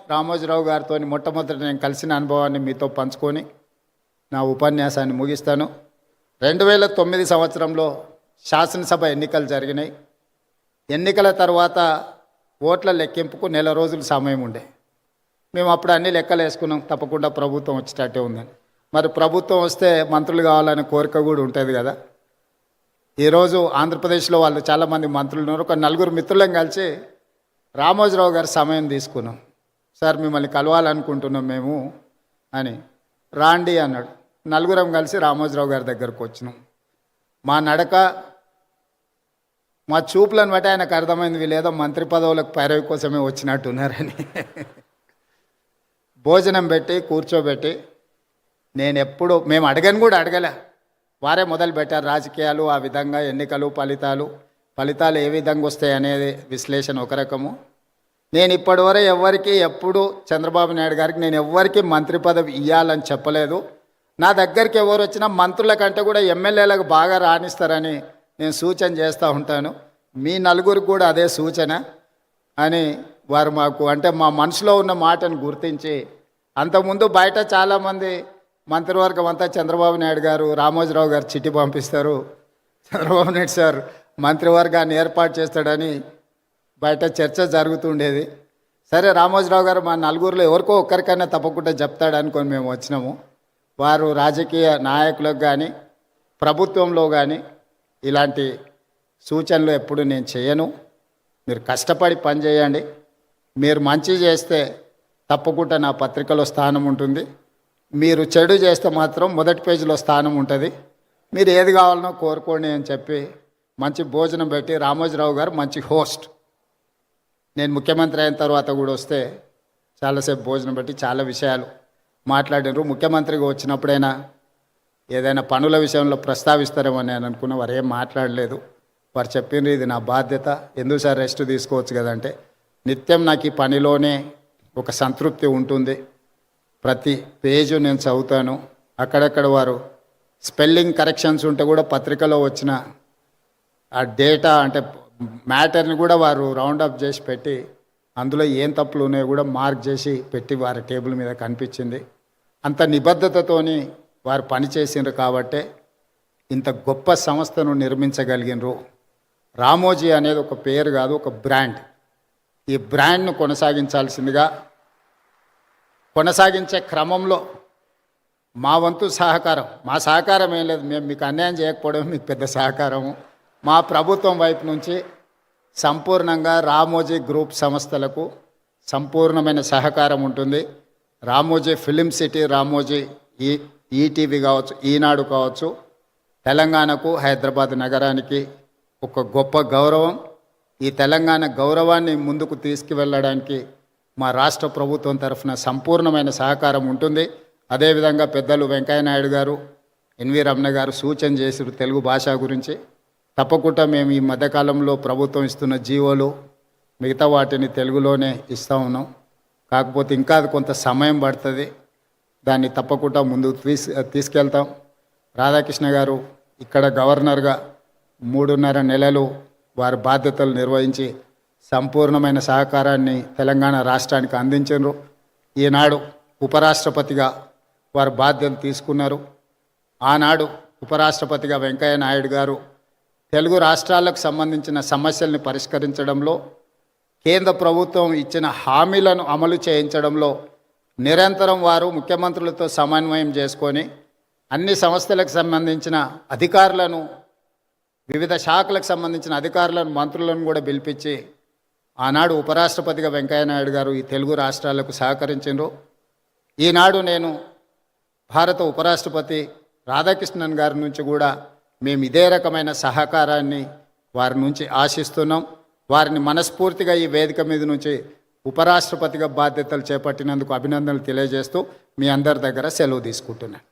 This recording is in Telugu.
రామోజీరావు గారితో మొట్టమొదటి నేను కలిసిన అనుభవాన్ని మీతో పంచుకొని నా ఉపన్యాసాన్ని ముగిస్తాను. 2009 సంవత్సరంలో శాసనసభ ఎన్నికలు జరిగినాయి. ఎన్నికల తర్వాత ఓట్ల లెక్కింపుకు నెల రోజులు సమయం ఉండే. మేము అప్పుడు అన్ని లెక్కలు వేసుకున్నాం, తప్పకుండా ప్రభుత్వం వచ్చేటట్టే ఉందని. మరి ప్రభుత్వం వస్తే మంత్రులు కావాలనే కోరిక కూడా ఉంటుంది కదా. ఈరోజు ఆంధ్రప్రదేశ్లో వాళ్ళు చాలామంది మంత్రులు ఉన్నారు. ఒక నలుగురు మిత్రులను కలిసి రామోజీరావు గారి సమయం తీసుకున్నాం. సార్ మిమ్మల్ని కలవాలనుకుంటున్నాం మేము అని. రాండి అన్నాడు. నలుగురం కలిసి రామోజీరావు గారి దగ్గరకు వచ్చినాం. మా నడక, మా చూపులను బట్టి ఆయనకు అర్థమైంది వీళ్ళేదో మంత్రి పదవులకు పైరవి కోసమే వచ్చినట్టున్నారని. భోజనం పెట్టి కూర్చోబెట్టి మేము అడగని కూడా అడగలే, వారే మొదలు పెట్టారు రాజకీయాలు, ఆ విధంగా ఎన్నికలు, ఫలితాలు ఏ విధంగా వస్తాయి అనేది విశ్లేషణ ఒక రకము. నేను ఇప్పటివరకు ఎవరికి ఎప్పుడు చంద్రబాబు నాయుడు గారికి నేను ఎవరికి మంత్రి పదవి ఇవ్వాలని చెప్పలేదు. నా దగ్గరికి ఎవరు వచ్చినా మంత్రుల కంటే కూడా ఎమ్మెల్యేలకు బాగా రాణిస్తారని నేను సూచన చేస్తూ ఉంటాను. మీ నలుగురికి కూడా అదే సూచన అని వారు మాకు అంటే మా మనసులో ఉన్న మాటను గుర్తించి, అంతకుముందు బయట చాలామంది మంత్రివర్గం అంతా చంద్రబాబు నాయుడు గారు, రామోజీరావు గారు చిట్టి పంపిస్తారు, చంద్రబాబు నాయుడు సార్ మంత్రివర్గాన్ని ఏర్పాటు చేస్తాడని బయట చర్చ జరుగుతుండేది. సరే రామోజీరావు గారు మా నలుగురిలో ఎవరికో ఒక్కరికైనా తప్పకుండా చెప్తాడు అనుకొని మేము వచ్చినాము. వారు రాజకీయ నాయకులకు కానీ ప్రభుత్వంలో కానీ ఇలాంటి సూచనలు ఎప్పుడు నేను చేయను. మీరు కష్టపడి పని చేయండి, మీరు మంచి చేస్తే తప్పకుండా నా పత్రికలో స్థానం ఉంటుంది, మీరు చెడు చేస్తే మాత్రం మొదటి పేజీలో స్థానం ఉంటుంది, మీరు ఏది కావాలనో కోరుకోండి అని చెప్పి మంచి భోజనం పెట్టి, రామోజీరావు గారు మంచి హోస్ట్. నేను ముఖ్యమంత్రి అయిన తర్వాత కూడా వస్తే చాలాసేపు భోజనం పెట్టి చాలా విషయాలు మాట్లాడినారు. ముఖ్యమంత్రిగా వచ్చినప్పుడైనా ఏదైనా పనుల విషయంలో ప్రస్తావిస్తారేమో నేను అనుకున్నా, వారు ఏం మాట్లాడలేదు. వారు చెప్పిండ్రు ఇది నా బాధ్యత, ఎందుకు సార్ రెస్ట్ తీసుకోవచ్చు కదంటే, నిత్యం నాకు ఈ పనిలోనే ఒక సంతృప్తి ఉంటుంది, ప్రతి పేజు నేను చదువుతాను. అక్కడక్కడ వారు స్పెల్లింగ్ కరెక్షన్స్ ఉంటే కూడా పత్రికలో వచ్చిన ఆ డేటా అంటే మ్యాటర్ని కూడా వారు రౌండప్ చేసి పెట్టి, అందులో ఏం తప్పులు ఉన్నాయో కూడా మార్క్ చేసి పెట్టి వారి టేబుల్ మీద కనిపించింది. అంత నిబద్ధతతోని వారు పనిచేసిండ్రు కాబట్టే ఇంత గొప్ప సంస్థను నిర్మించగలిగినరు. రామోజీ అనేది ఒక పేరు కాదు, ఒక బ్రాండ్. ఈ బ్రాండ్ను కొనసాగించాల్సిందిగా, కొనసాగించే క్రమంలో మా వంతు సహకారం, మా సహకారం ఏం లేదు, మేము మీకు అన్యాయం చేయకపోవడం మీకు పెద్ద సహకారము. మా ప్రభుత్వం వైపు నుంచి సంపూర్ణంగా రామోజీ గ్రూప్ సంస్థలకు సంపూర్ణమైన సహకారం ఉంటుంది. Ramoji film city, Ramoji ETV కావచ్చు, ఈనాడు కావచ్చు, తెలంగాణకు, హైదరాబాద్ నగరానికి ఒక గొప్ప గౌరవం. ఈ తెలంగాణ గౌరవాన్ని ముందుకు తీసుకువెళ్ళడానికి మా రాష్ట్ర ప్రభుత్వం తరఫున సంపూర్ణమైన సహకారం ఉంటుంది. అదేవిధంగా పెద్దలు వెంకయ్యనాయుడు గారు, ఎన్వి రమణ గారు సూచన చేసారు తెలుగు భాష గురించి. తప్పకుండా మేము ఈ మధ్యకాలంలో ప్రభుత్వం ఇస్తున్న జీవోలు మిగతా వాటిని తెలుగులోనే ఇస్తూ ఉన్నాం. కాకపోతే ఇంకా అది కొంత సమయం పడుతుంది, దాన్ని తప్పకుండా ముందుకు తీసుకెళ్తాం. రాధాకృష్ణ గారు ఇక్కడ గవర్నర్గా 3.5 నెలలు వారి బాధ్యతలు నిర్వహించి సంపూర్ణమైన సహకారాన్ని తెలంగాణ రాష్ట్రానికి అందించారు. ఈనాడు ఉపరాష్ట్రపతిగా వారు బాధ్యతలు తీసుకున్నారు. ఆనాడు ఉపరాష్ట్రపతిగా వెంకయ్య నాయుడు గారు తెలుగు రాష్ట్రాలకు సంబంధించిన సమస్యల్ని పరిష్కరించడంలో, కేంద్ర ప్రభుత్వం ఇచ్చిన హామీలను అమలు చేయించడంలో నిరంతరం వారు ముఖ్యమంత్రులతో సమన్వయం చేసుకొని అన్ని సంస్థలకు సంబంధించిన అధికారులను, వివిధ శాఖలకు సంబంధించిన అధికారులను, మంత్రులను కూడా పిలిపించి ఆనాడు ఉపరాష్ట్రపతిగా వెంకయ్యనాయుడు గారు ఈ తెలుగు రాష్ట్రాలకు సహకరించారు. ఈనాడు నేను భారత ఉపరాష్ట్రపతి రాధాకృష్ణన్ గారి నుంచి కూడా మేము ఇదే రకమైన సహకారాన్ని వారి నుంచి ఆశిస్తున్నాం. వారిని మనస్ఫూర్తిగా ఈ వేదిక మీద నుంచి ఉపరాష్ట్రపతిగా బాధ్యతలు చేపట్టినందుకు అభినందనలు తెలియజేస్తూ మీ అందరి దగ్గర సెలవు తీసుకుంటున్నాను.